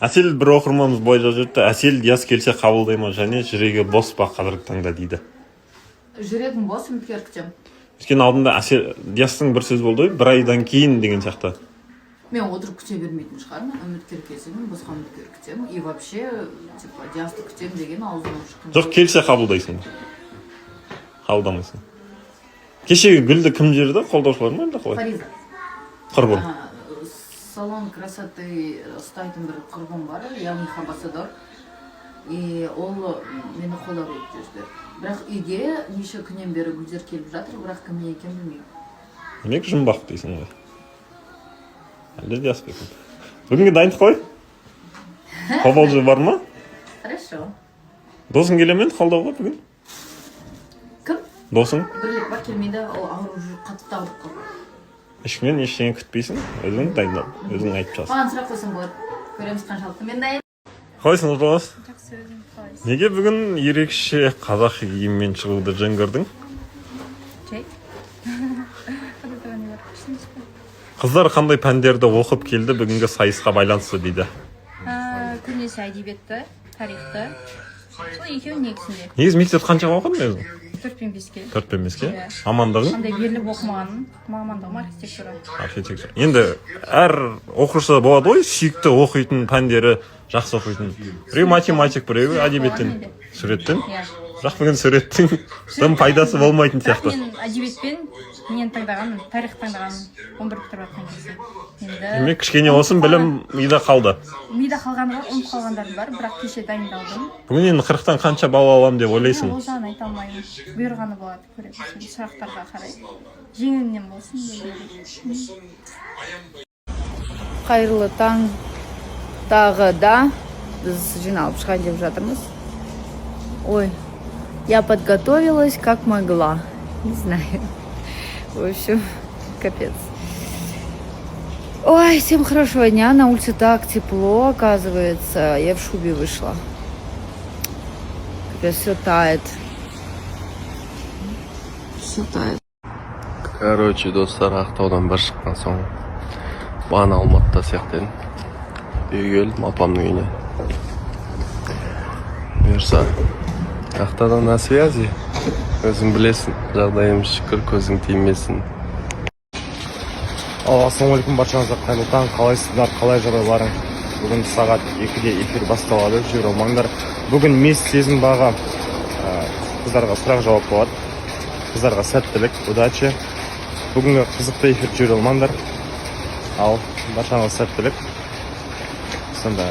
Әсел бір оқырманымыз бой жазып жатты. Әсел яз келсе қабылдай ма және жүрегі бос па қазіргі таңда дейді. Жүрегім бос, үміткер күтем. Өйткені алдында Әсел Диястың бір сөз болды ғой, бір айдан кейін деген сияқты. Мен отырып күте бермейтін шығармын. Үміткер келсем, босқа үміткер күтем. И вообще, типа, Диасты күтем деген аузынан шыққан. Жоқ, келсе қабылдайсың. Қабылдамайсың. Кешегі гүлді кім жерді? Қолдаушылар ма әлде қалай? Фариза. Құрбым. Салон красоты ұстайтын бір құрбым бар, яғни хабасадор. И ол мені қолдап жүрді. Бірақ үйге неше күннен бері гүлдер келіп жатыр, бірақ кім не екенін білмеймін. Демек жұмбақ дейсің ғой. Әлде Диас бекім. Бүгінге дайындық қой? Қобалжы бар ма? Хорошо. Досың келе ме қолдауға бүгін? Кім? Досың? Бірлік бар келмейді, ол ауырып жүр, қатты ауырып қалды. Ешкімнен ештеңе күтпейсің, өзің дайындап, өзің айтып жазсың. Маған сұрақ қойсаң болады. Көреміз қаншалықты. Мен дайын. Қалайсың, Нұртас? Жақсы, өзің қалайсың? Неге бүгін ерекше қазақ киіммен шығуды жөн көрдің? Жай. Қыздар қандай пәндерді оқып келді бүгінгі сайысқа байланысты дейді. Көбінесе әдебиетті, тарихты. Сол екеуі негізінде. Негізі мектепте қаншаға оқыдың өзің? 4 пен 5-ке. 4 пен 5-ке? Иә. Мамандығың? Андай беріліп оқымағаным, мамандығым архитектура. Архитектура. Енді әр оқушыда болады ғой, сүйікті оқитын пәндері, жақсы оқитын. Біреу математик, біреу әдебиеттен, суреттен. Иә. Бірақ бүгін суреттің тым пайдасы болмайтын сияқты. Мен әдебиетпен нені таңдағанмын, тарих таңдағанмын. 11 бітіріп жатқан кезде. Демек кішкене olsun білім мида қалды. Мида қалғаны бар, ұмытып қалғандары бар, бірақ кеше дайындалдым. Бүгін енді 40-тан қанша балл аламын деп ойлайсың? Ол жағын айта алмаймын. Бұйырғаны болады, көреміз. Сұрақтарға қарай. Жеңілінен болсын. Қайырлы таң тағы да біз жиналып шығайын деп жатырмыз. Ой, я подготовилась как могла. Не знаю. В общем, капец. Ой, всем хорошего дня. На улице так тепло, оказывается. Я в шубе вышла. Капец, все тает. Все тает. Короче, достар, Ақтаудан бір шыққан соң Бан Алматыда сияқтадым. Үйге келдім апамның үйіне. Бұйырса, Ақтаудан на связи. Өзің білесің, жағдайым шүкір, көзің тимесін. Ассалаумағалейкум, баршаңызға қайырлы таң. Қалайсыздар, қалай жағдайларың? Бүгін сағат 2-де эфир басталады, жүре алмаңдар. Бүгін мес сезім баға қыздарға сұрақ жауап болады. Қыздарға сәттілік, удачи. Бүгінгі қызықты эфир жүре алмаңдар. Ал баршаңызға сәттілік. Сонда